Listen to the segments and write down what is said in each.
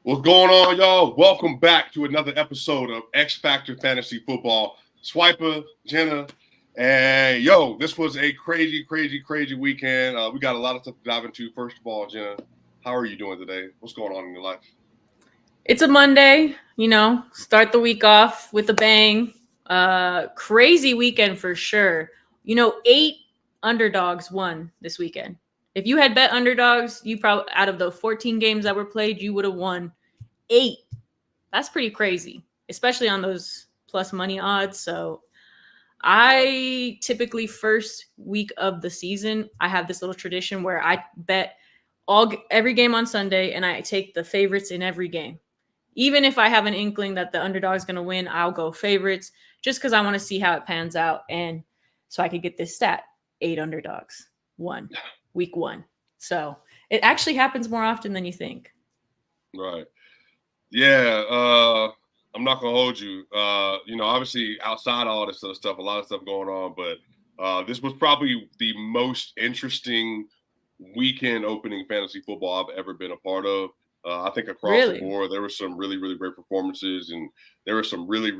What's going on, y'all? Welcome back to another episode of X Factor Fantasy Football. Swipa, Jenna, and this was a crazy weekend. We got a lot of stuff to dive into. First of all, Jenna, how are you doing today? What's going on in your life? It's a Monday, start the week off with a bang. Crazy weekend for sure. 8 underdogs won this weekend. If you had bet underdogs, you probably out of the 14 games that were played, you would have won 8. That's pretty crazy, especially on those plus money odds. So I typically first week of the season, I have this little tradition where I bet every game on Sunday and I take the favorites in every game. Even if I have an inkling that the underdog is going to win, I'll go favorites just because I want to see how it pans out. And so I could get this stat 8 underdogs, week one. So it actually happens more often than you think. Right. Yeah. I'm not gonna hold you. Obviously outside all this other stuff, a lot of stuff going on, but this was probably the most interesting weekend opening fantasy football I've ever been a part of. I think across the Really? board, there were some really great performances, and there were some really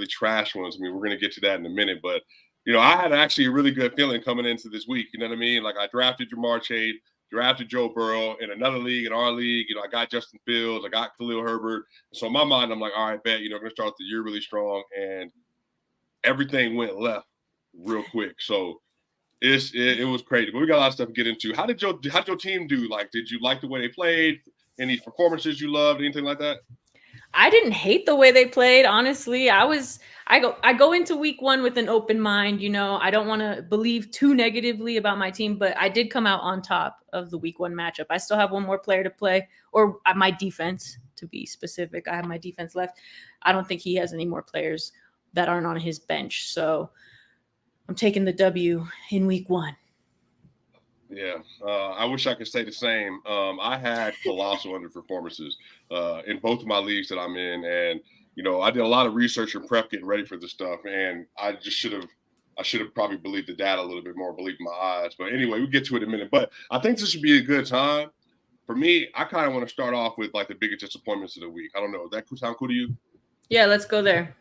trash ones. I mean, we're going to get to that in a minute, but I had actually a really good feeling coming into this week. You know what I mean? Like I drafted Jamar Chase, drafted Joe Burrow in another league, in our league. I got Justin Fields, I got Khalil Herbert. So in my mind, I'm like, all right, bet. Going to start the year really strong, and everything went left real quick. So it was crazy, but we got a lot of stuff to get into. How did your team do? Like, did you like the way they played? Any performances you loved? Anything like that? I didn't hate the way they played, honestly. I go into week one with an open mind, I don't want to believe too negatively about my team, but I did come out on top of the week one matchup. I still have one more player to play, or my defense, to be specific. I have my defense left. I don't think he has any more players that aren't on his bench. So I'm taking the W in week one. Yeah, I wish I could say the same. I had colossal underperformances in both of my leagues that I'm in, and I did a lot of research and prep getting ready for this stuff, and I should have probably believed the data a little bit more, believed my eyes. But anyway, we'll get to it in a minute. But I think this should be a good time. For me, I kind of want to start off with like the biggest disappointments of the week. I don't know. Does that sound cool to you? Yeah, let's go there.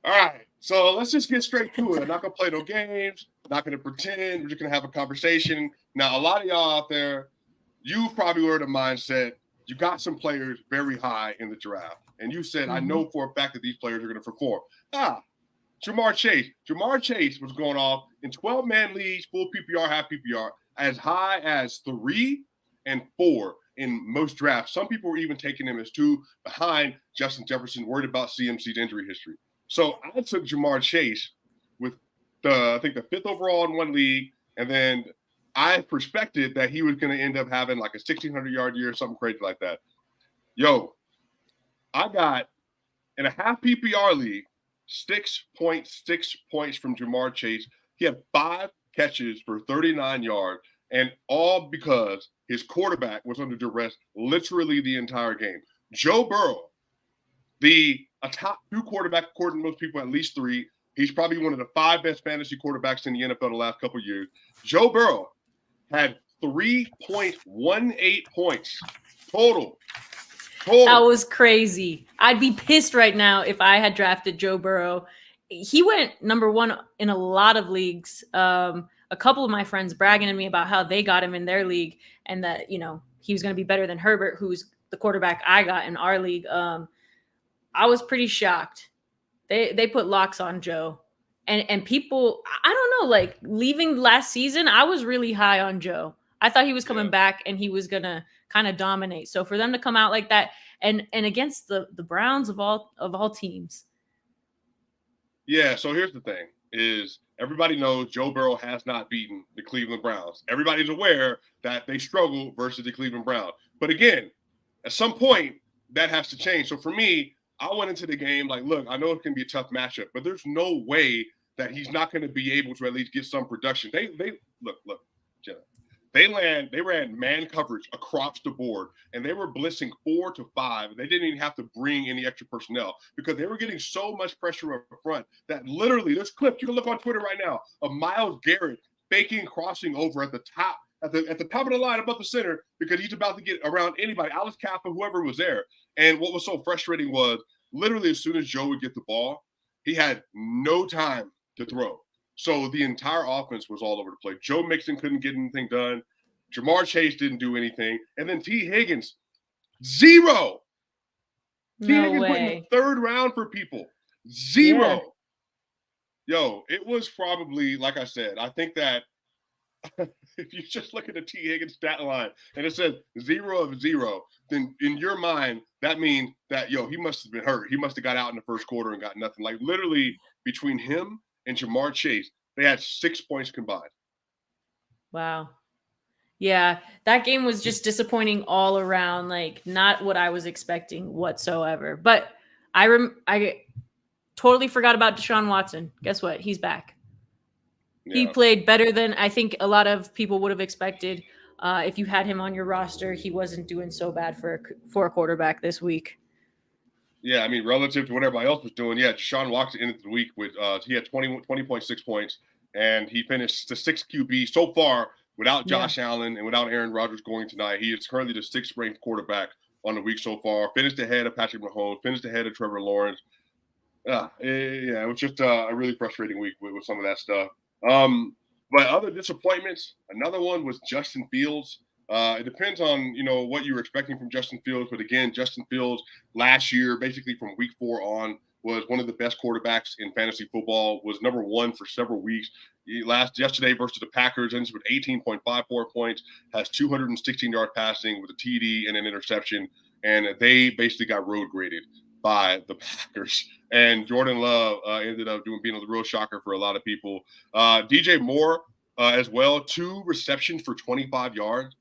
All right, so let's just get straight to it. I'm not gonna play no games. Not gonna pretend. We're just gonna have a conversation. Now, a lot of y'all out there, you probably were the mindset. You got some players very high in the draft, and you said, "I know for a fact that these players are gonna perform." Jamar Chase. Jamar Chase was going off in 12-man leagues, full PPR, half PPR, as high as 3 and 4 in most drafts. Some people were even taking him as 2 behind Justin Jefferson, worried about CMC's injury history. So I took Jamar Chase with I think the 5th overall in one league, and then I prospected that he was going to end up having like a 1,600-yard year or something crazy like that. I got in a half PPR league 6.6 points from Jamar Chase. He had 5 catches for 39 yards, and all because his quarterback was under duress literally the entire game. Joe Burrow, a top 2 quarterback, according to most people, at least 3. He's probably one of the 5 best fantasy quarterbacks in the NFL the last couple of years. Joe Burrow had 3.18 points total. That was crazy. I'd be pissed right now if I had drafted Joe Burrow. He went number 1 in a lot of leagues. A couple of my friends bragging to me about how they got him in their league and that, he was going to be better than Herbert, who's the quarterback I got in our league. I was pretty shocked. They put locks on Joe. And people, I don't know, like leaving last season, I was really high on Joe. I thought he was coming back and he was going to kind of dominate. So for them to come out like that and against the Browns of all teams. Yeah, so here's the thing is everybody knows Joe Burrow has not beaten the Cleveland Browns. Everybody's aware that they struggle versus the Cleveland Browns. But again, at some point, that has to change. So for me, I went into the game like, look, I know it can be a tough matchup, but there's no way that he's not going to be able to at least get some production. They look, Jenna. They ran man coverage across the board, and they were blitzing 4 to 5. And they didn't even have to bring any extra personnel because they were getting so much pressure up front that literally, there's clips you can look on Twitter right now of Myles Garrett faking crossing over at the top at the top of the line above the center because he's about to get around anybody, Alex Kappa, whoever was there. And what was so frustrating was literally as soon as Joe would get the ball, he had no time to throw. So the entire offense was all over the place. Joe Mixon couldn't get anything done. Jamar Chase didn't do anything. And then T. Higgins, zero. T. Higgins went in the third round for people. Zero. Yeah. Yo, it was probably, like I said, I think that if you just look at the T. Higgins stat line and it says 0 of 0, then in your mind, that means that, he must have been hurt. He must have got out in the first quarter and got nothing. Like literally between him and Jamar Chase, they had 6 points combined. Wow. Yeah, that game was just disappointing all around, like not what I was expecting whatsoever. But I totally forgot about Deshaun Watson. Guess what? He's back. Yeah. He played better than I think a lot of people would have expected. If you had him on your roster, he wasn't doing so bad for a quarterback this week. Yeah, I mean, relative to what everybody else was doing, Deshaun Watson ended the week with he had 20.6 points, and he finished the 6th QB so far without Josh Allen and without Aaron Rodgers going tonight. He is currently the 6th ranked quarterback on the week so far. Finished ahead of Patrick Mahomes. Finished ahead of Trevor Lawrence. It was just a really frustrating week with some of that stuff. But other disappointments, another one was Justin Fields. It depends on, what you were expecting from Justin Fields. But again, Justin Fields last year, basically from week 4 on, was one of the best quarterbacks in fantasy football, was number 1 for several weeks. Yesterday versus the Packers, ends with 18.54 points, has 216 yards passing with a TD and an interception. And they basically got road graded by the Packers. And Jordan Love ended up being a real shocker for a lot of people. DJ Moore as well, 2 receptions for 25 yards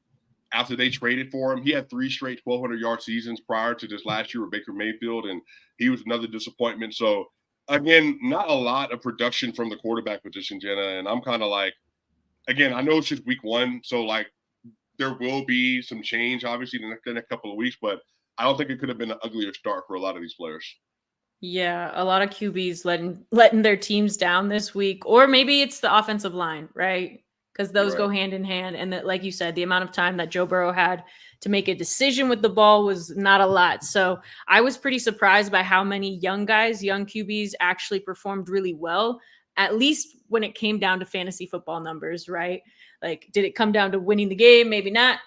after they traded for him. He had 3 straight 1,200-yard seasons prior to this last year with Baker Mayfield, and he was another disappointment. So, again, not a lot of production from the quarterback position, Jenna, and I'm kind of like, again, I know it's just week 1, so, like, there will be some change, obviously, in the next couple of weeks, but I don't think it could have been an uglier start for a lot of these players. Yeah, a lot of QBs letting their teams down this week, or maybe it's the offensive line, right? Because those go hand in hand. And that, like you said, the amount of time that Joe Burrow had to make a decision with the ball was not a lot. So I was pretty surprised by how many young QBs actually performed really well, at least when it came down to fantasy football numbers, right? Like, did it come down to winning the game? Maybe not.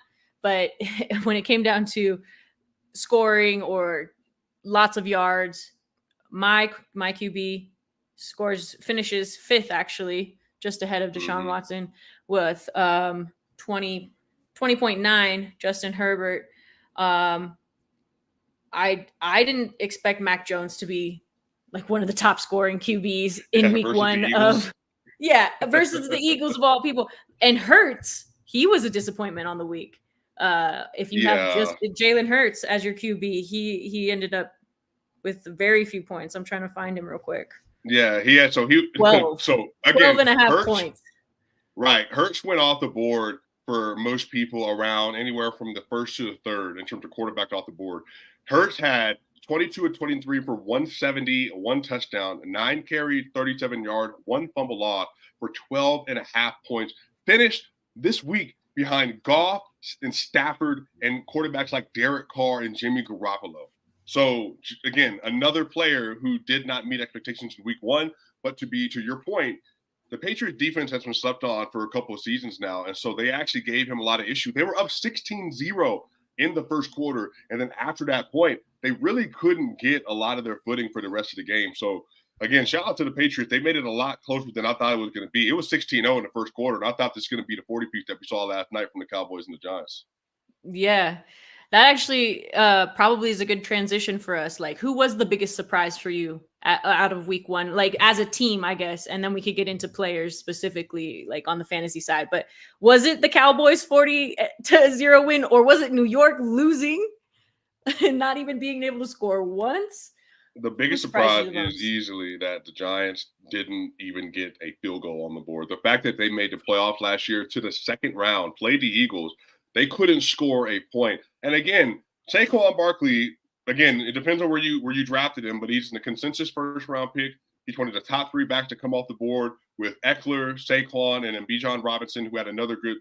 But when it came down to scoring or lots of yards, my QB finishes 5th, actually, just ahead of Deshaun Watson with 20.9. Justin Herbert. I didn't expect Mac Jones to be like one of the top scoring QBs in week 1 versus the Eagles of all people. And Hurts, he was a disappointment on the week. If you have just Jalen Hurts as your QB, he ended up with very few points. I'm trying to find him real quick. Yeah, he had 12. So again, 12 and a half points. Right. Hurts went off the board for most people around anywhere from the 1st to the 3rd in terms of quarterback off the board. Hurts had 22 and 23 for 170, 1 touchdown, 9 carries, 37 yards, 1 fumble loss for 12 and a half points. Finished this week behind Goff and Stafford and quarterbacks like Derek Carr and Jimmy Garoppolo. So, again, another player who did not meet expectations in week 1, but to your point, the Patriots defense has been slept on for a couple of seasons now, and so they actually gave him a lot of issues. They were up 16-0 in the first quarter, and then after that point, they really couldn't get a lot of their footing for the rest of the game. So, again, shout out to the Patriots. They made it a lot closer than I thought it was going to be. It was 16-0 in the first quarter, and I thought this was going to be the 40-piece that we saw last night from the Cowboys and the Giants. Yeah. That actually probably is a good transition for us. Like, who was the biggest surprise for you out of week 1? Like, as a team, I guess, and then we could get into players specifically, like on the fantasy side. But was it the Cowboys 40-0 win, or was it New York losing and not even being able to score once? The biggest surprise is easily that the Giants didn't even get a field goal on the board. The fact that they made the playoffs last year to the 2nd round, played the Eagles, they couldn't score a point. And again, Saquon Barkley, again, it depends on where you drafted him, but he's in the consensus 1st-round pick. He's one of the top 3 backs to come off the board with Eckler, Saquon, and then Bijan Robinson, who had another good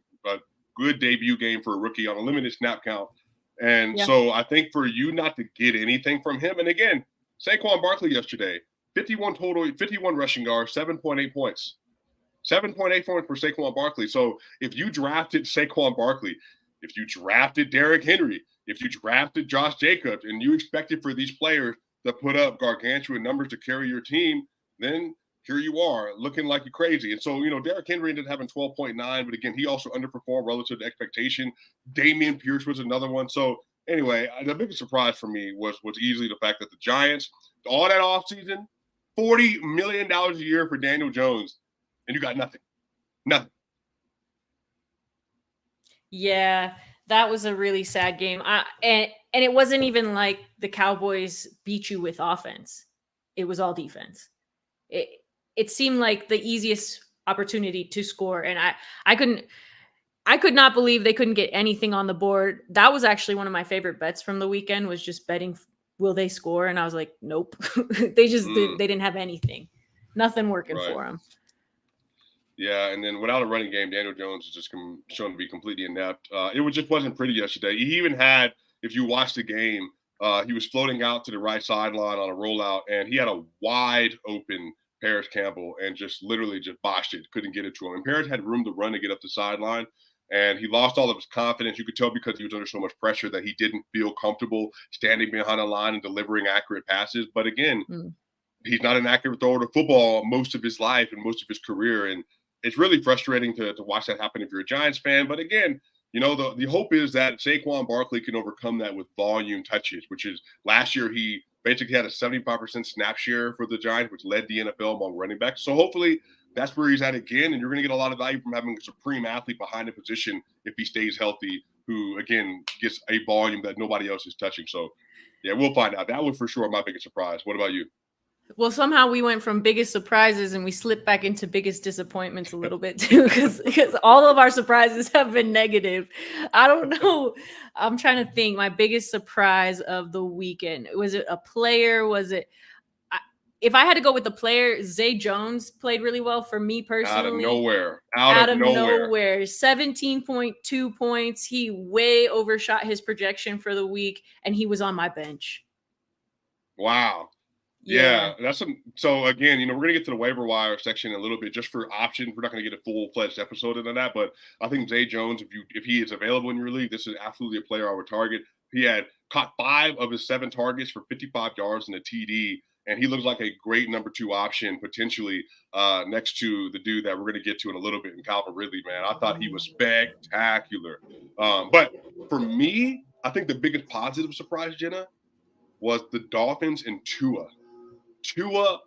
good debut game for a rookie on a limited snap count. And Yeah. so I think for you not to get anything from him, and again, Saquon Barkley yesterday, 51 total, 51 rushing yards, 7.8 points. 7.8 points for Saquon Barkley. So if you drafted Saquon Barkley, if you drafted Derrick Henry, if you drafted Josh Jacobs, and you expected for these players to put up gargantuan numbers to carry your team, then here you are looking like you're crazy. And so, Derrick Henry ended up having 12.9, but again, he also underperformed relative to expectation. Damian Pierce was another one. So anyway, the biggest surprise for me was easily the fact that the Giants, all that offseason, $40 million a year for Daniel Jones, and you got nothing. Nothing. Yeah, that was a really sad game. And it wasn't even like the Cowboys beat you with offense. It was all defense. It seemed like the easiest opportunity to score, and I could not believe they couldn't get anything on the board. That was actually one of my favorite bets from the weekend, was just betting will they score, and I was like, nope. They didn't have anything. Nothing working for them. Yeah, and then without a running game, Daniel Jones is just shown to be completely inept. It wasn't pretty yesterday. He even had, if you watch the game, he was floating out to the right sideline on a rollout, and he had a wide open Paris Campbell and just literally just botched it, couldn't get it to him. And Paris had room to run to get up the sideline, and he lost all of his confidence. You could tell because he was under so much pressure that he didn't feel comfortable standing behind a line and delivering accurate passes. But again, he's not an accurate thrower to football most of his life and most of his career, and it's really frustrating to watch that happen if you're a Giants fan. But again, the hope is that Saquon Barkley can overcome that with volume touches, which is last year he basically had a 75% snap share for the Giants, which led the NFL among running backs. So hopefully that's where he's at again, and you're going to get a lot of value from having a supreme athlete behind the position if he stays healthy, who, again, gets a volume that nobody else is touching. So, yeah, we'll find out. That was for sure my biggest surprise. What about you? Well, somehow we went from biggest surprises and we slipped back into biggest disappointments a little bit too, because all of our surprises have been negative. I don't know. I'm trying to think. My biggest surprise of the weekend, was it a player? Was it? If I had to go with the player, Zay Jones played really well for me personally. Out of nowhere. 17.2 points. He way overshot his projection for the week, and he was on my bench. Wow. Yeah, so again, we're going to get to the waiver wire section in a little bit just for options. We're not going to get a full-fledged episode into that, but I think Zay Jones, if he is available in your league, this is absolutely a player I would target. He had caught 5 of his 7 targets for 55 yards and a TD, and he looks like a great number 2 option potentially next to the dude that we're going to get to in a little bit in Calvin Ridley, man. I thought he was spectacular. But for me, I think the biggest positive surprise, Jenna, was the Dolphins and Tua. Tua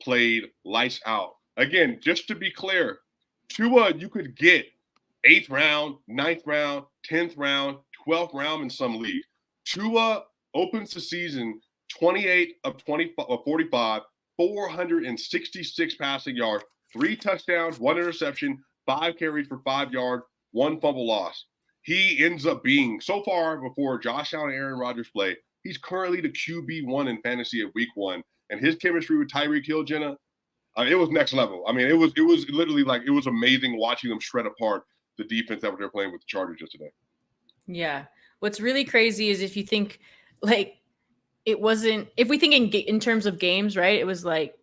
played lights out. Again, just to be clear, Tua you could get 8th round, 9th round, 10th round, 12th round in some leagues. Tua opens the season 28 of 45, 466 passing yards, 3 touchdowns, 1 interception, 5 carries for 5 yards, 1 fumble loss. He ends up being, so far before Josh Allen and Aaron Rodgers play, he's currently the QB1 in fantasy at week 1. And his chemistry with Tyreek Hill, Jenna, it was next level. I mean, it was literally like, it was amazing watching them shred apart the defense that they're playing with the Chargers yesterday. Yeah. What's really crazy is if you think like it wasn't, if we think in terms of games, right? It was like,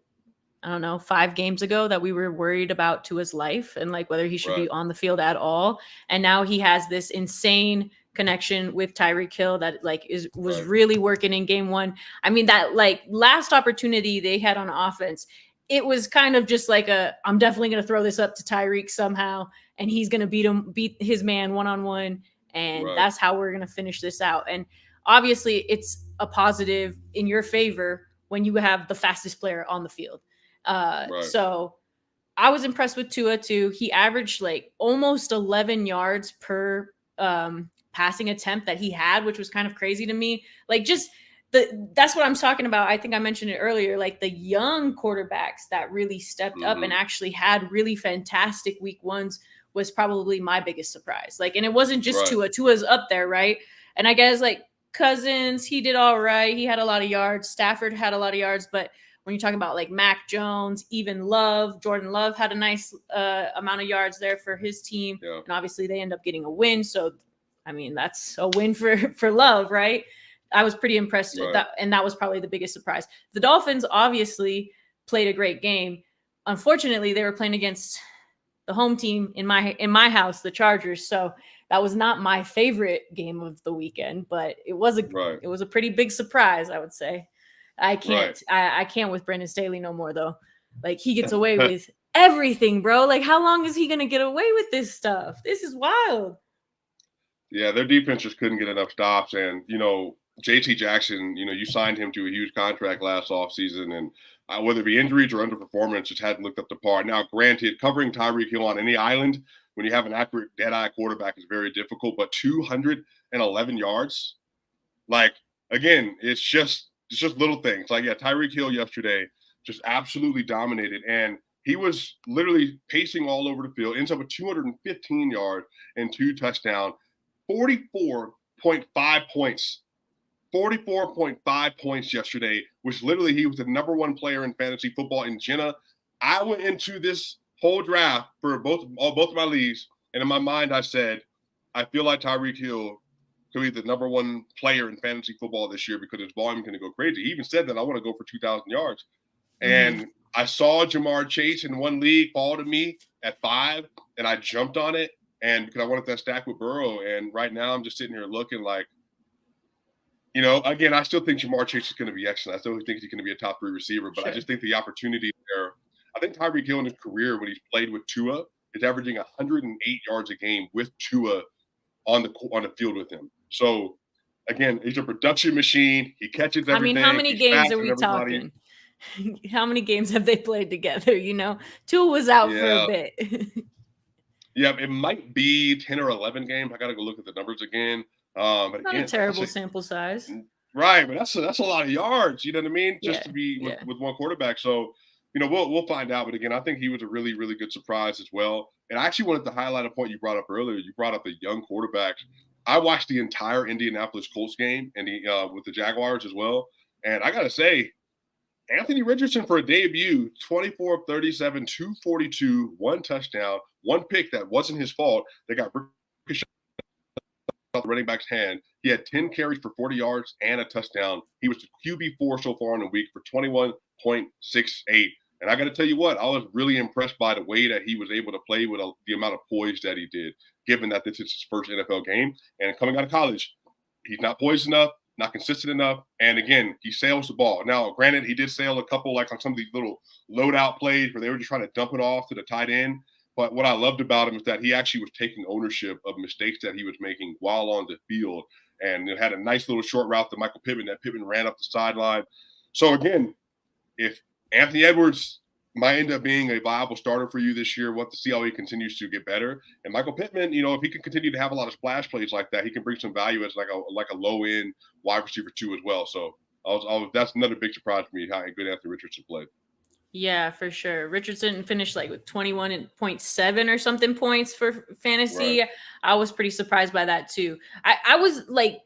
I don't know, 5 games ago that we were worried about Tua's life and like whether he should be on the field at all. And now he has this insane connection with Tyreek Hill that like was really working in game 1. I mean, that like last opportunity they had on offense, it was kind of just like I'm definitely going to throw this up to Tyreek somehow, and he's going to beat his man one-on-one, and that's how we're going to finish this out. And obviously it's a positive in your favor when you have the fastest player on the field. So I was impressed with Tua too. He averaged like almost 11 yards per passing attempt that he had, which was kind of crazy to me. Like that's what I'm talking about. I think I mentioned it earlier, like the young quarterbacks that really stepped up and actually had really fantastic week 1s was probably my biggest surprise. Like, and it wasn't just Tua's up there. Right. And I guess like Cousins, he did all right. He had a lot of yards. Stafford had a lot of yards, but when you talk about like Mac Jones, even Love, Jordan Love had a nice amount of yards there for his team. Yeah. And obviously they end up getting a win. So, I mean, that's a win for Love, right? I was pretty impressed with that. And that was probably the biggest surprise. The Dolphins obviously played a great game. Unfortunately, they were playing against the home team in my house, the Chargers. So that was not my favorite game of the weekend, but it was a pretty big surprise, I would say. I can't with Brandon Staley no more though. Like he gets away with everything, bro. Like how long is he gonna get away with this stuff? This is wild. Yeah, their defense just couldn't get enough stops, and JT Jackson, you signed him to a huge contract last offseason, and whether it be injuries or underperformance, just hadn't looked up to par. Now, granted, covering Tyreek Hill on any island when you have an accurate dead-eye quarterback is very difficult, but 211 yards, like, again, it's just little things. Like, yeah, Tyreek Hill yesterday just absolutely dominated, and he was literally pacing all over the field, ends up with 215 yards and 2 touchdowns, 44.5 points. 44.5 points yesterday, which literally he was the number 1 player in fantasy football. And Jenna, I went into this whole draft for both of my leagues, and in my mind I said, I feel like Tyreek Hill could be the number 1 player in fantasy football this year because his volume is going to go crazy. He even said that I want to go for 2,000 yards. And I saw Jamar Chase in one league fall to me at 5, and I jumped on it, and because I wanted that stack with Burrow. And right now I'm just sitting here looking like, again, I still think Jamar Chase is going to be excellent. I still think he's going to be a top 3 receiver, but I just think the opportunity there. I think Tyreek Hill in his career, when he's played with Tua, is averaging 108 yards a game with Tua on the field with him. So, again, he's a production machine. He catches everything. I mean, how many games are we talking? How many games have they played together? Tua was out for a bit. Yeah, it might be 10 or 11 games. I got to go look at the numbers again. But not again, a terrible sample size, right? But that's a lot of yards. You know what I mean? Just to be with one quarterback. So, we'll find out. But again, I think he was a really, really good surprise as well. And I actually wanted to highlight a point you brought up earlier. You brought up the young quarterbacks. I watched the entire Indianapolis Colts game and with the Jaguars as well. And I got to say, Anthony Richardson for a debut, 24 of 37, 242, 1 touchdown, 1 pick that wasn't his fault. They got ricocheted off the running back's hand. He had 10 carries for 40 yards and a touchdown. He was the QB4 so far in the week for 21.68. And I got to tell you what, I was really impressed by the way that he was able to play with the amount of poise that he did, given that this is his first NFL game. And coming out of college, he's not poised enough, not consistent enough. And again, he sails the ball. Now, granted, he did sail a couple, like on some of these little loadout plays where they were just trying to dump it off to the tight end. But what I loved about him is that he actually was taking ownership of mistakes that he was making while on the field. And it had a nice little short route to Michael Pittman that Pittman ran up the sideline. So again, if Anthony Edwards might end up being a viable starter for you this year, we'll have to see how he continues to get better. And Michael Pittman, if he can continue to have a lot of splash plays like that, he can bring some value as like a low-end wide receiver too as well. So that's another big surprise for me, how good Anthony Richardson played. Yeah, for sure. Richardson finished like with 21.7 or something points for fantasy. Right. I was pretty surprised by that too. I was like,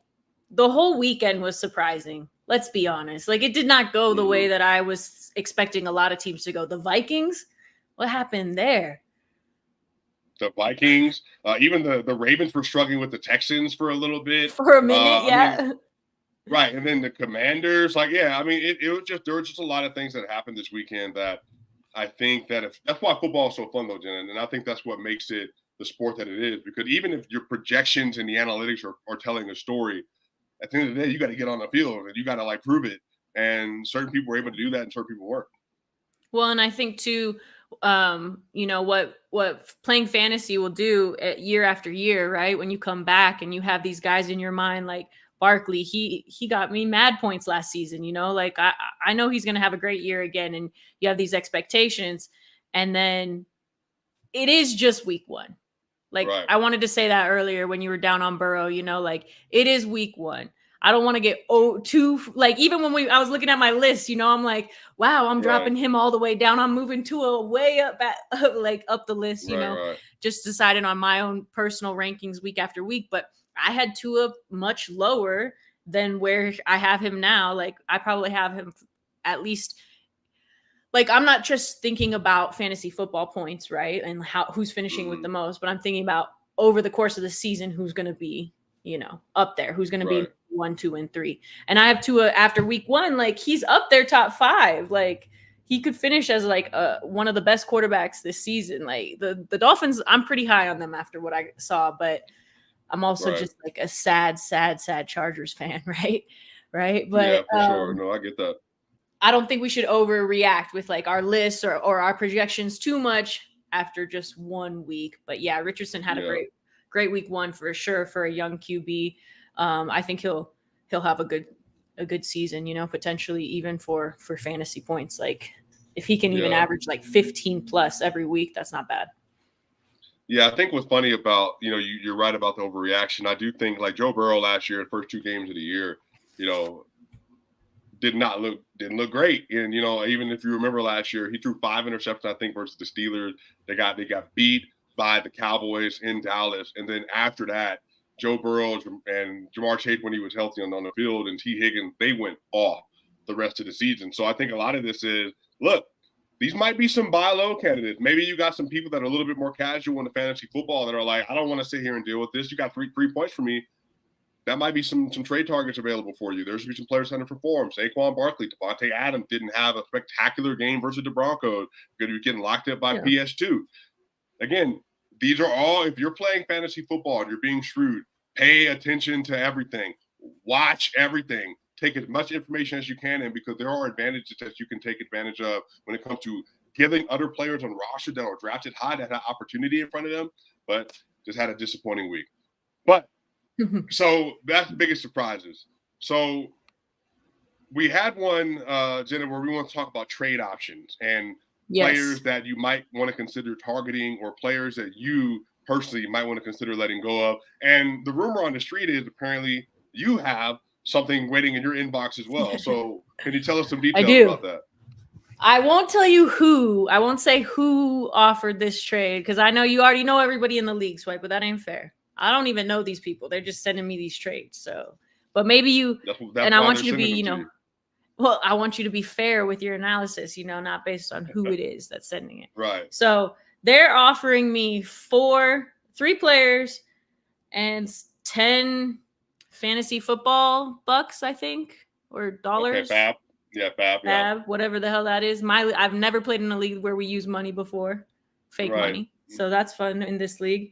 the whole weekend was surprising. Let's be honest. Like it did not go the way that I was expecting a lot of teams to go. The Vikings, what happened there? The Vikings, even the Ravens were struggling with the Texans for a little bit. For a minute, yeah. Right, and then the Commanders, it was just, there were just a lot of things that happened this weekend that I think that that's why football is so fun though, Jen, and I think that's what makes it the sport that it is, because even if your projections and the analytics are telling a story, at the end of the day, you got to get on the field and you got to prove it, and certain people were able to do that and certain people weren't. Well, and I think too, what playing fantasy will do year after year, right? When you come back and you have these guys in your mind, like Barkley, he got me mad points last season, I know he's going to have a great year again. And you have these expectations, and then it is just week 1. Right. I wanted to say that earlier when you were down on Burrow, it is week 1. I don't want to get too, even when I was looking at my list, I'm like, wow, I'm dropping him all the way down. I'm moving Tua way up up the list, just deciding on my own personal rankings week after week. But I had Tua much lower than where I have him now. I probably have him at least like I'm not just thinking about fantasy football points, right? And who's finishing with the most, but I'm thinking about over the course of the season who's going to be, up there, who's going to be 1, 2, and 3. And I have Tua after week 1, like he's up there top 5. Like he could finish as like one of the best quarterbacks this season. Like the Dolphins, I'm pretty high on them after what I saw, but I'm also just like a sad Chargers fan, right? Right. But yeah, for sure. No, I get that. I don't think we should overreact with like our lists or our projections too much after just 1 week. But yeah, Richardson had a great week 1 for sure for a young QB. I think he'll have a good season, potentially even for fantasy points. Like if he can even average like 15 plus every week, that's not bad. Yeah, I think what's funny about, you're right about the overreaction. I do think like Joe Burrow last year, the first 2 games of the year, didn't look great. And, even if you remember last year, he threw 5 interceptions, I think, versus the Steelers. They got beat by the Cowboys in Dallas. And then after that, Joe Burrow and Jamar Chase, when he was healthy on the field, and T. Higgins, they went off the rest of the season. So I think a lot of this is, look, these might be some buy low candidates. Maybe you got some people that are a little bit more casual in the fantasy football that are like, I don't want to sit here and deal with this. You got three points for me. That might be some trade targets available for you. There's be some players underperformed. Saquon Barkley, Devontae Adams didn't have a spectacular game versus the Broncos because you're getting locked up by PS2. Again, these are all, if you're playing fantasy football and you're being shrewd, pay attention to everything. Watch everything. Take as much information as you can in, because there are advantages that you can take advantage of when it comes to giving other players on roster that are drafted high that had opportunity in front of them, but just had a disappointing week. But so that's the biggest surprises. So we had one, Jenna, where we want to talk about trade options and players that you might want to consider targeting, or players that you personally might want to consider letting go of. And the rumor on the street is apparently you have something waiting in your inbox as well. So can you tell us some details about that? I won't tell you who. I won't say who offered this trade, because I know you already know everybody in the league, Swipe, but that ain't fair. I don't even know these people. They're just sending me these trades. So, but maybe you, and I want you to be, well, I want you to be fair with your analysis, not based on who it is that's sending it. Right. So they're offering me 3 players and 10 fantasy football bucks, I think, or dollars. Okay, Fab. Yeah, Fab. Yeah. Whatever the hell that is. I've never played in a league where we use money before, fake money. So that's fun in this league.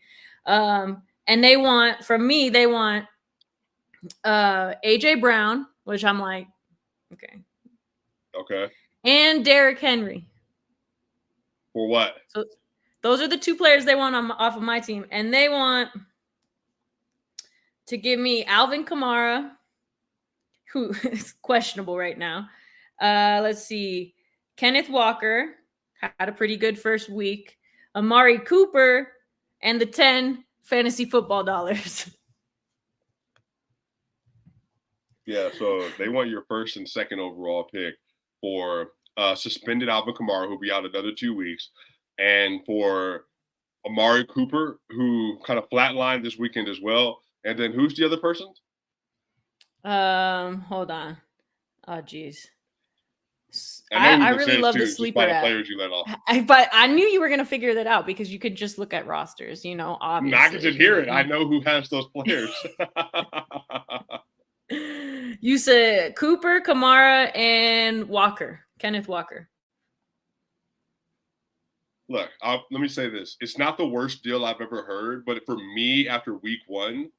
And they want AJ Brown, which I'm like, okay. And Derrick Henry. For what? So those are the 2 players they want off of my team, and they want to give me Alvin Kamara, who is questionable right now. Let's see. Kenneth Walker had a pretty good first week. Amari Cooper, and the 10 fantasy football dollars. Yeah, so they want your first and second overall pick for suspended Alvin Kamara, who'll be out another 2 weeks, and for Amari Cooper, who kind of flatlined this weekend as well. And then who's the other person? Hold on. Oh, geez. I really love the sleeper app. Players you let off. But I knew you were going to figure that out, because you could just look at rosters, obviously. I can just hear it. I know who has those players. You said Cooper, Kamara, and Walker. Kenneth Walker. Look, let me say this. It's not the worst deal I've ever heard, but for me, after week 1,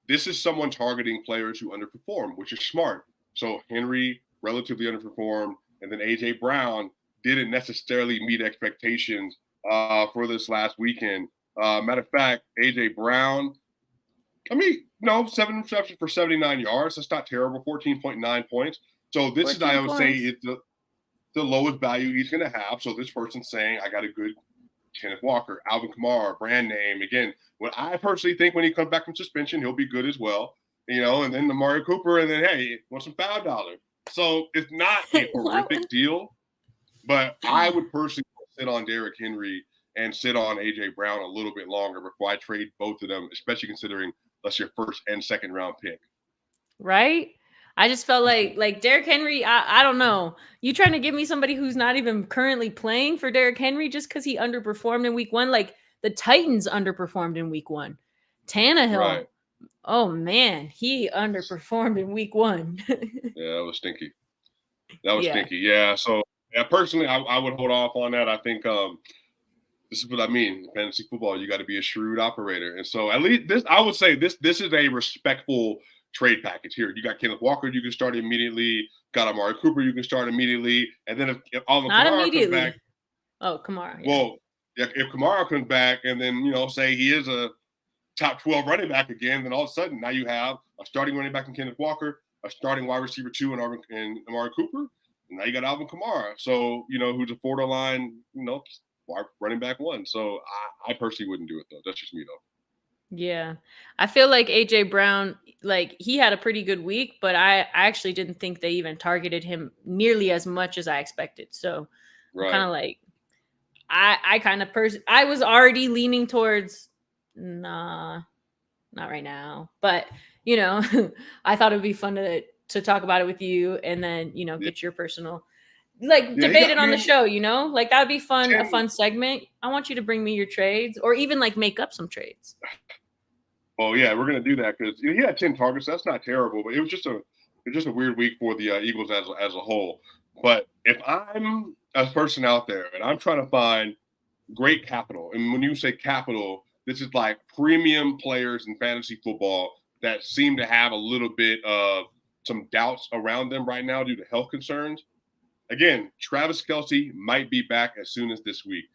this is someone targeting players who underperform, which is smart. So Henry relatively underperformed, and then AJ Brown didn't necessarily meet expectations for this last weekend. Matter of fact, AJ Brown, 7 receptions for 79 yards. That's not terrible. 14.9 points. So this is, I would say, it's the lowest value he's going to have. So this person's saying, I got a good Kenneth Walker, Alvin Kamara, brand name. Again, what I personally think when he comes back from suspension, he'll be good as well. And then Amari Cooper, and then, hey, want some $5. So it's not a horrific deal, but I would personally sit on Derrick Henry and sit on AJ Brown a little bit longer before I trade both of them, especially considering that's your first and second round pick. Right. I just felt like Derrick Henry. I don't know. You trying to give me somebody who's not even currently playing for Derrick Henry just because he underperformed in week one? Like the Titans underperformed in week one. Right. Tannehill, oh man, he underperformed in week one. Yeah, that was stinky. That was Yeah, stinky. Yeah. So yeah, personally, I would hold off on that. I think this is what I mean. Fantasy football, you got to be a shrewd operator. And so at least this, I would say this is a respectful trade package here. You got Kenneth Walker, you can start immediately. Got Amari Cooper, you can start immediately. And then if Alvin not Kamara comes back, immediately. Oh, Kamara, yeah. well, if Kamara comes back and then say he is a top 12 running back again, then all of a sudden now you have a starting running back in Kenneth Walker, a starting wide receiver 2 in Amari Cooper, and now you got Alvin Kamara. So, who's a borderline, running back 1. So I personally wouldn't do it though. That's just me though. Yeah. I feel like AJ Brown, like he had a pretty good week, but I actually didn't think they even targeted him nearly as much as I expected. So I'm kind Right. of like, I kind of I was already leaning towards nah, not right now. But I thought it would be fun to talk about it with you and then Yeah. get your personal like Yeah, he debate got, it I on the mean, show. Like that would be fun, a 10. fun segment. I want you to bring me your trades or even like make up some trades. Oh yeah, we're gonna do that because he had 10 targets. That's not terrible, but it was just a weird week for the Eagles as a whole. But if I'm a person out there and I'm trying to find great capital, and when you say capital, this is like premium players in fantasy football that seem to have a little bit of some doubts around them right now due to health concerns. Again, Travis Kelce might be back as soon as this week,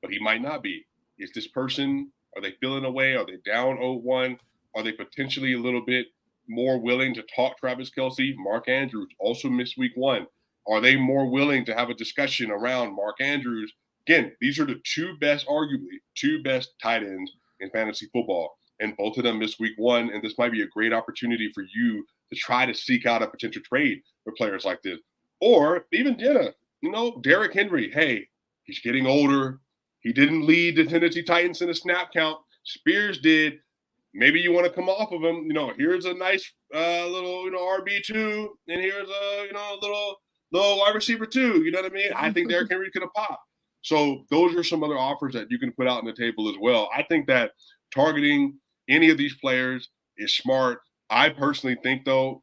but he might not be. Is this person, are they feeling away? Are they down 0-1? Are they potentially a little bit more willing to talk Travis Kelce? Mark Andrews also missed week 1. Are they more willing to have a discussion around Mark Andrews? Again, these are the arguably two best tight ends in fantasy football. And both of them missed week 1. And this might be a great opportunity for you to try to seek out a potential trade for players like this. Or even Jenna, Derrick Henry. Hey, he's getting older. He didn't lead the Tennessee Titans in a snap count. Spears did. Maybe you want to come off of him. Here's a nice little RB2, and here's a little wide receiver 2. You know what I mean? I think Derrick Henry could have popped. So those are some other offers that you can put out on the table as well. I think that targeting any of these players is smart. I personally think though,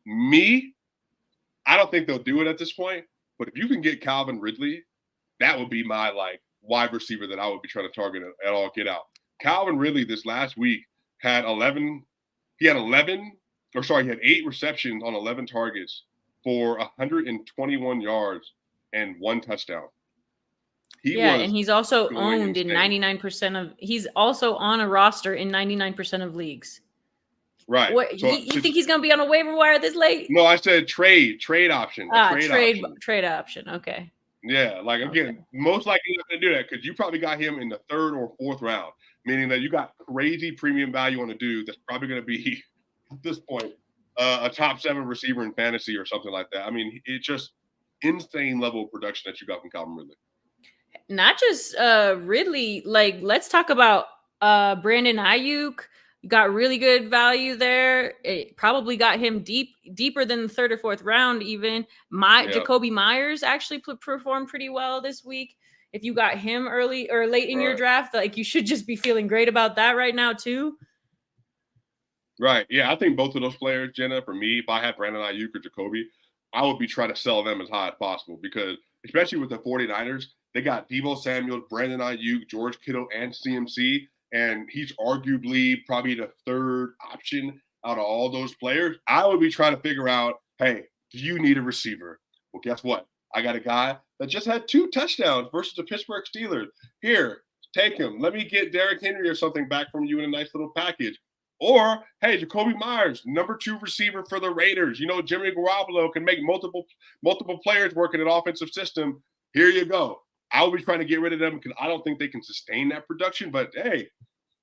I don't think they'll do it at this point. But if you can get Calvin Ridley, that would be my wide receiver that I would be trying to target at all get out. Calvin Ridley this last week had 11. He had 8 receptions on 11 targets for 121 yards and 1 touchdown. And he's also owned insane. in 99% of. He's also on a roster in 99% of leagues. Right. What So you think he's gonna be on a waiver wire this late? No, I said trade option. Trade option. Okay. Yeah, again, most likely not going to do that because you probably got him in the 3rd or 4th round, meaning that you got crazy premium value on a dude that's probably going to be at this point a top 7 receiver in fantasy or something like that. I mean, it's just insane level of production that you got from Calvin Ridley. Not just Ridley. Like, let's talk about Brandon Ayuk. Got really good value there. It probably got him deeper than the 3rd or 4th round. Even Jacoby Myers actually performed pretty well this week. If you got him early or late in your draft, like you should just be feeling great about that right now too. Right. Yeah, I think both of those players, Jenna, for me, if I had Brandon Ayuk or Jacoby, I would be trying to sell them as high as possible because especially with the 49ers, they got Deebo Samuel, Brandon Ayuk, George Kittle, and CMC. And he's arguably probably the 3rd option out of all those players. I would be trying to figure out, hey, do you need a receiver? Well, guess what? I got a guy that just had 2 touchdowns versus the Pittsburgh Steelers. Here, take him. Let me get Derrick Henry or something back from you in a nice little package. Or, hey, Jacoby Myers, number 2 receiver for the Raiders. Jimmy Garoppolo can make multiple players work in an offensive system. Here you go. I will be trying to get rid of them because I don't think they can sustain that production. But, hey,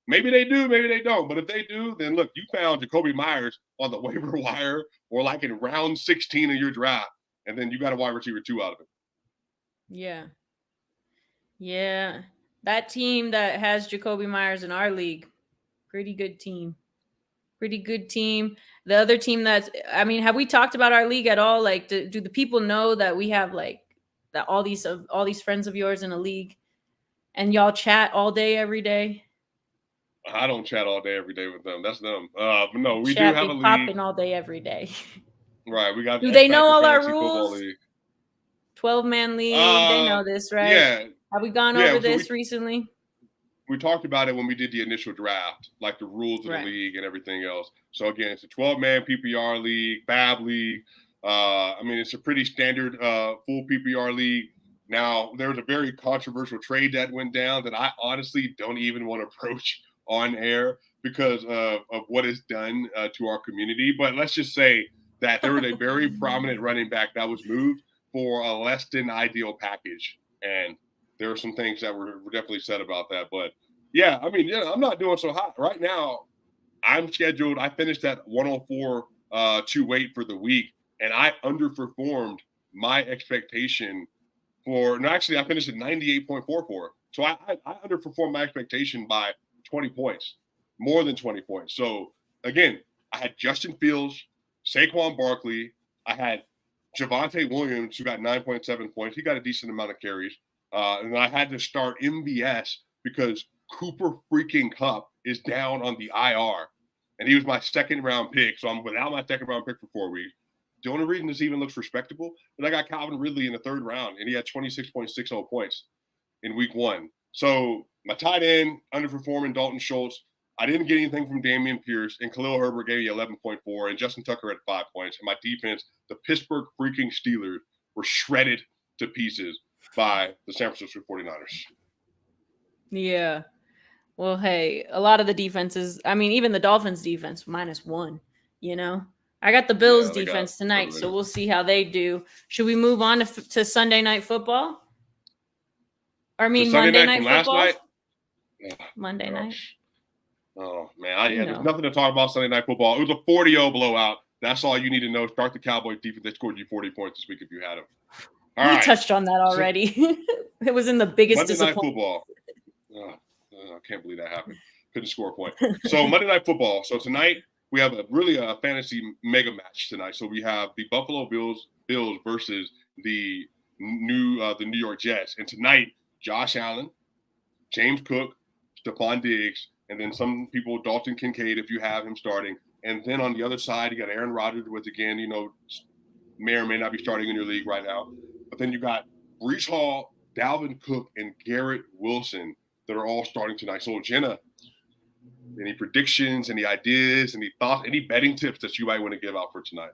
maybe they do, maybe they don't. But if they do, then look, you found Jacoby Myers on the waiver wire or in round 16 of your draft, and then you got a wide receiver 2 out of it. Yeah. That team that has Jacoby Myers in our league, pretty good team. Pretty good team. The other team have we talked about our league at all? Like, do the people know that we have like that all these friends of yours in a league, and y'all chat all day every day? I don't chat all day every day with them. That's them. But no, we do Chat have a be league. popping all day every day. Right. We got Do the they X know Factor all our Fantasy Football rules? League. 12-man league. They know this, right? Yeah. Have we gone Yeah. over So this recently? we talked about it when we did the initial draft, like the rules of the Right. league and everything else. So again, it's a 12-man PPR league, Fab league. I mean, it's a pretty standard full PPR league. Now, there was a very controversial trade that went down that I honestly don't even want to approach on air because of what it's done to our community. But let's just say that there was a very prominent running back that was moved for a less than ideal package. And there were some things that were definitely said about that. But yeah, I mean, yeah, I'm not doing so hot right now. I'm scheduled. I finished at 104 to weight for the week, and I underperformed my expectation for. No, actually, I finished at 98.44. So I underperformed my expectation by 20 points, more than 20 points. So again, I had Justin Fields, Saquon Barkley. I had Javonte Williams, who got 9.7 points. He got a decent amount of carries. And I had to start MVS because Cooper freaking Kupp is down on the IR. And he was my second round pick. So I'm without my second round pick for 4 weeks. The only reason this even looks respectable is I got Calvin Ridley in the third round, and he had 26.60 points in week 1. So my tight end underperforming Dalton Schultz. I didn't get anything from Dameon Pierce, and Khalil Herbert gave me 11.4, and Justin Tucker had 5 points. And my defense, the Pittsburgh freaking Steelers, were shredded to pieces by the San Francisco 49ers. Yeah. Well, hey, a lot of the defenses, I mean, even the Dolphins defense, -1, you know? I got the Bills defense tonight, so we'll see how they do. Should we move on to Sunday Night Football? Or I mean, Monday Night Football? Last night? Monday night. Oh, man. There's nothing to talk about Sunday Night Football. It was a 40-0 blowout. That's all you need to know. Start the Cowboys defense. They scored you 40 points this week if you had them. You touched on that already. It was in the biggest Monday Night disappointment. Football. I can't believe that happened. Couldn't score a point. So Monday Night Football. So tonight we have a fantasy mega match tonight. So we have the Buffalo Bills versus the New York Jets. And tonight, Josh Allen, James Cook, Stephon Diggs, and then some people, Dalton Kincaid, if you have him starting. And then on the other side, you got Aaron Rodgers, which again, may or may not be starting in your league right now. But then you got Breece Hall, Dalvin Cook, and Garrett Wilson that are all starting tonight. So Jenna, any predictions, any ideas, any thoughts, any betting tips that you might want to give out for tonight?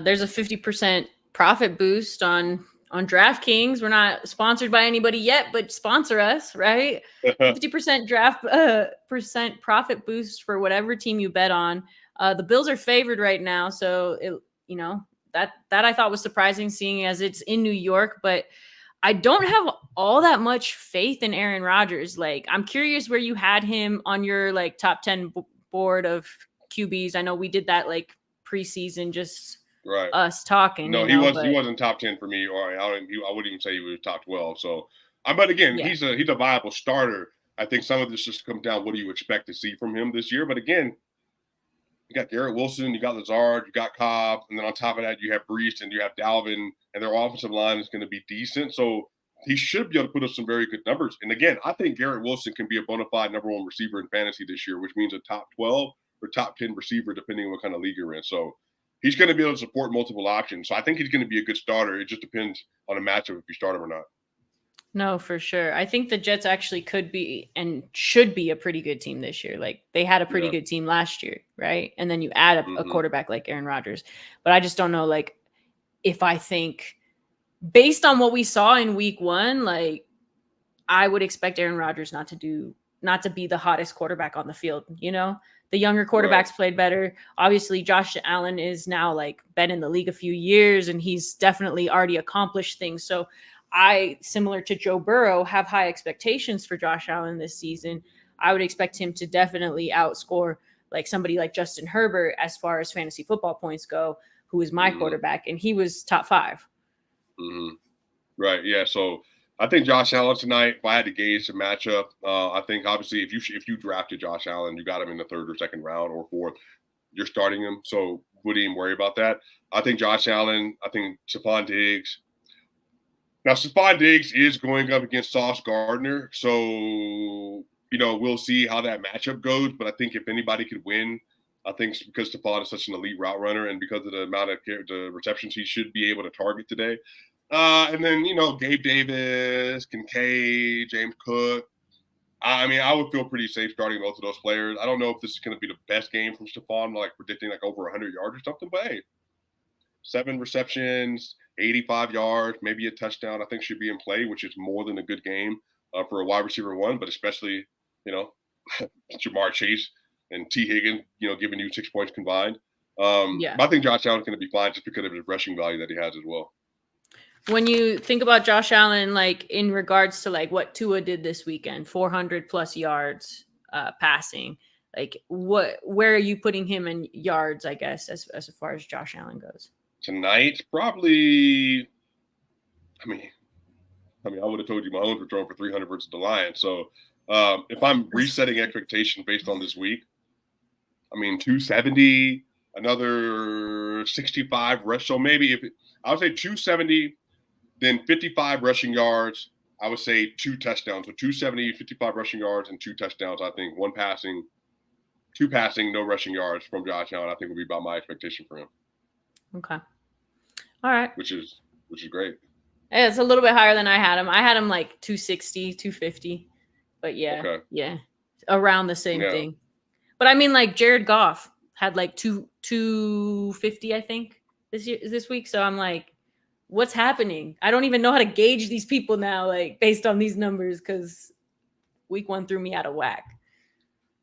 There's a 50% profit boost on DraftKings. We're not sponsored by anybody yet, but sponsor us, right? 50% percent profit boost for whatever team you bet on. The Bills are favored right now, so that I thought was surprising, seeing as it's in New York, but I don't have all that much faith in Aaron Rodgers. Like, I'm curious where you had him on your like top 10 board of QBs. I know we did that like preseason, just right. us talking. No, he wasn't top 10 for me, or I wouldn't even say he was top 12. So, but again, he's a viable starter. I think some of this just comes down. What do you expect to see from him this year? But again, you got Garrett Wilson, you got Lazard, you got Cobb, and then on top of that, you have Breece and you have Dalvin, and their offensive line is going to be decent. So he should be able to put up some very good numbers. And again, I think Garrett Wilson can be a bona fide number 1 receiver in fantasy this year, which means a top 12 or top 10 receiver, depending on what kind of league you're in. So he's going to be able to support multiple options. So I think he's going to be a good starter. It just depends on a matchup if you start him or not. No, for sure. I think the Jets actually could be and should be a pretty good team this year. Like, they had a pretty good team last year, right? And then you add a quarterback like Aaron Rodgers. But I just don't know, like, if I think based on what we saw in week 1, like, I would expect Aaron Rodgers not to be the hottest quarterback on the field. The younger quarterbacks played better. Obviously, Josh Allen is now like been in the league a few years, and he's definitely already accomplished things. So I, similar to Joe Burrow, have high expectations for Josh Allen this season. I would expect him to definitely outscore like somebody like Justin Herbert as far as fantasy football points go, who is my quarterback, and he was top 5. Right. Yeah. So I think Josh Allen tonight, if I had to gauge the matchup, I think obviously if you drafted Josh Allen, you got him in the third or second round or fourth, you're starting him. So wouldn't even worry about that. I think Josh Allen, I think Stephon Diggs. Now, Stephon Diggs is going up against Sauce Gardner. So, we'll see how that matchup goes. But I think if anybody could win, I think it's because Stephon is such an elite route runner and because of the amount of the receptions he should be able to target today. And then, Gabe Davis, Kincaid, James Cook. I mean, I would feel pretty safe starting both of those players. I don't know if this is going to be the best game from Stephon, like predicting like over 100 yards or something. But, hey, 7 receptions, 85 yards, maybe a touchdown, I think should be in play, which is more than a good game for a wide receiver one, but especially, Jamar Chase and T. Higgins, giving you 6 points combined. Yeah. But I think Josh Allen's going to be fine just because of his rushing value that he has as well. When you think about Josh Allen, like in regards to like what Tua did this weekend, 400 plus yards passing, like where are you putting him in yards, I guess, as far as Josh Allen goes? Tonight, probably, I would have told you Mahomes were throwing for 300 versus the Lions. So if I'm resetting expectation based on this week, 270, another 65 rush. So maybe I would say 270, then 55 rushing yards. I would say 2 touchdowns. So 270, 55 rushing yards, and 2 touchdowns. I think 1 passing, 2 passing, no rushing yards from Josh Allen. I think would be about my expectation for him. Okay. All right. Which is great. Yeah, it's a little bit higher than I had him. I had him like 260, 250. But yeah, around the same thing. But I mean, like Jared Goff had like 250, I think, this week. So I'm like, what's happening? I don't even know how to gauge these people now, like based on these numbers, because week 1 threw me out of whack.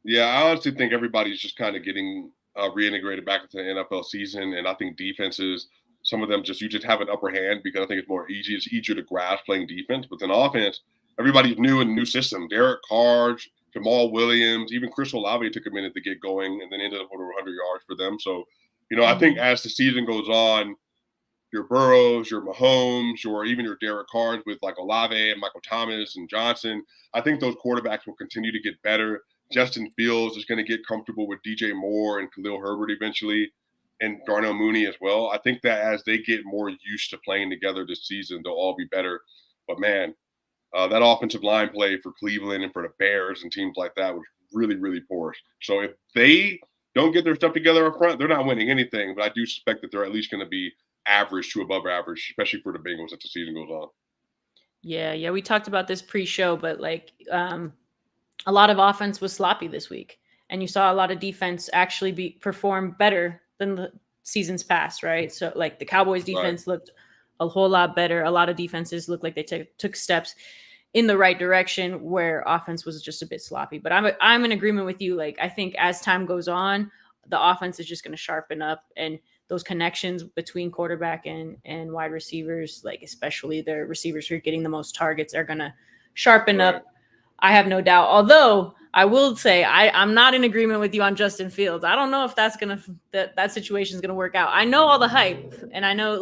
Yeah, I honestly think everybody's just kind of getting reintegrated back into the NFL season, and I think defenses, some of them you just have an upper hand because I think it's easier to grasp playing defense. But then offense, everybody's new in the new system. Derek Carr, Jamal Williams, even Chris Olave took a minute to get going and then ended up over 100 yards for them. So, I think as the season goes on, your Burrows, your Mahomes, even your Derek Carrs with like Olave and Michael Thomas and Johnson, I think those quarterbacks will continue to get better. Justin Fields is going to get comfortable with DJ Moore and Khalil Herbert eventually, and Darnell Mooney as well. I think that as they get more used to playing together this season, they'll all be better. But man, that offensive line play for Cleveland and for the Bears and teams like that was really, really poor. So if they don't get their stuff together up front, they're not winning anything. But I do suspect that they're at least going to be average to above average, especially for the Bengals as the season goes on. Yeah. We talked about this pre-show, but like a lot of offense was sloppy this week. And you saw a lot of defense actually perform better than the seasons past, right? So like the Cowboys defense looked a whole lot better. A lot of defenses looked like they took steps in the right direction where offense was just a bit sloppy. But I'm in agreement with you. Like I think as time goes on, the offense is just going to sharpen up, and those connections between quarterback and wide receivers, like especially the receivers who are getting the most targets, are going to sharpen up. I have no doubt. Although I will say I'm not in agreement with you on Justin Fields. I don't know if that situation is gonna work out. I know all the hype, and I know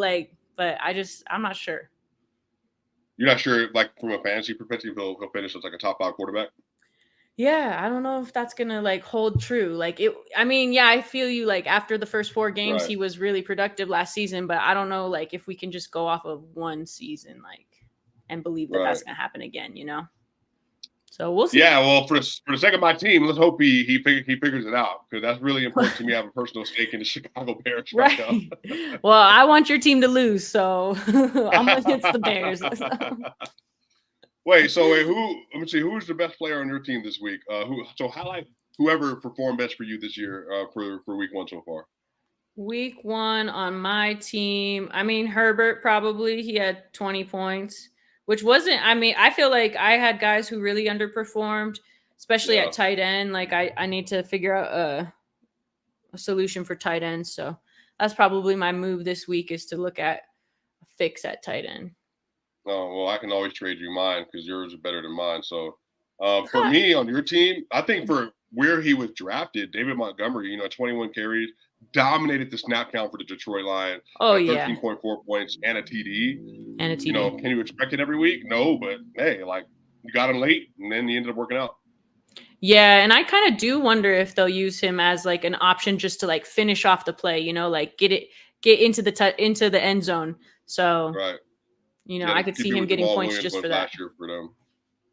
but I'm not sure. You're not sure, like from a fantasy perspective, he'll finish as like a top 5 quarterback? Yeah, I don't know if that's gonna like hold true. Like it. I mean, yeah, I feel you. Like after the first 4 games, he was really productive last season, but I don't know, like if we can just go off of one season, and believe that that's gonna happen again. So we'll see. Yeah, well, for the sake of my team, let's hope he figures it out, because that's really important to me. I have a personal stake in the Chicago Bears right now. Well, I want your team to lose, so I'm against the Bears. Wait, let me see, who's the best player on your team this week? Highlight whoever performed best for you this year for week 1 so far. Week 1 on my team, Herbert probably. He had 20 points. Which wasn't, I feel like I had guys who really underperformed, especially at tight end. Like I need to figure out a solution for tight end. So that's probably my move this week, is to look at a fix at tight end. Oh, well, I can always trade you mine because yours are better than mine. So for me on your team, I think for where he was drafted, David Montgomery, 21 carries, dominated the snap count for the Detroit Lions. Oh, 13.4 points and a TD. And a TD. You know, can you expect it every week? No, but hey, like you got him late, and then he ended up working out. Yeah, and I kind of do wonder if they'll use him as like an option just to like finish off the play, you know, like get into the end zone. So, right. You know, I could see him getting points just for that. Last year for them.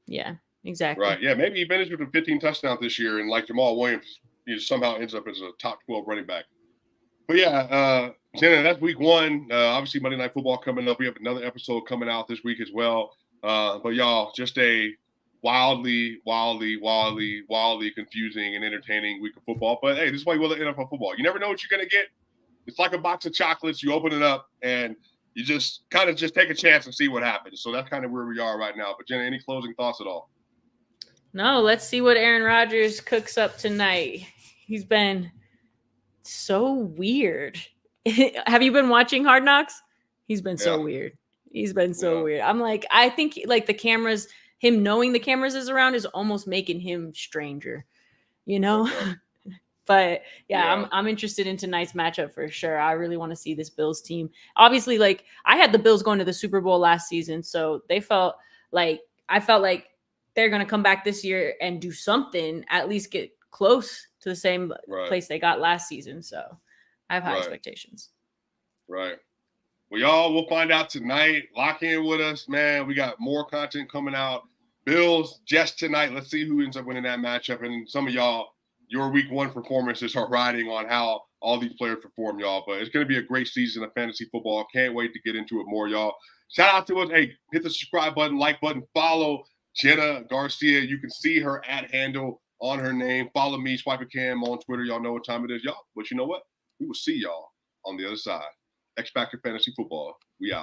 Yeah, exactly. Right. Yeah, maybe he finished with 15 touchdowns this year, and like Jamal Williams, he somehow ends up as a top 12 running back. But yeah, Jenna, that's week 1. Obviously, Monday Night Football coming up. We have another episode coming out this week as well. But y'all, just a wildly confusing and entertaining week of football. But hey, this is why you love NFL football. You never know what you're gonna get. It's like a box of chocolates. You open it up and you just kind of just take a chance and see what happens. So that's kind of where we are right now. But Jenna, any closing thoughts at all? No, let's see what Aaron Rodgers cooks up tonight. He's been so weird. Have you been watching Hard Knocks? He's been so weird. He's been so weird. I'm like, I think like the cameras, him knowing the cameras is around is almost making him stranger, you know? Okay. But yeah, I'm interested in tonight's matchup for sure. I really want to see this Bills team. Obviously, like I had the Bills going to the Super Bowl last season, so I felt like they're going to come back this year and do something, at least get close to the same place they got last season. So I have high expectations. Right. Well, y'all, we'll find out tonight. Lock in with us, man. We got more content coming out. Bills just tonight. Let's see who ends up winning that matchup. And some of y'all, your week 1 performances are riding on how all these players perform, y'all. But it's going to be a great season of fantasy football. Can't wait to get into it more, y'all. Shout out to us. Hey, hit the subscribe button, like button, follow Jenna Garcia. You can see her @handle on her name. Follow me, Swipa Cam on Twitter. Y'all know what time it is, y'all. But you know what? We will see y'all on the other side. X Factor Fantasy Football. We out.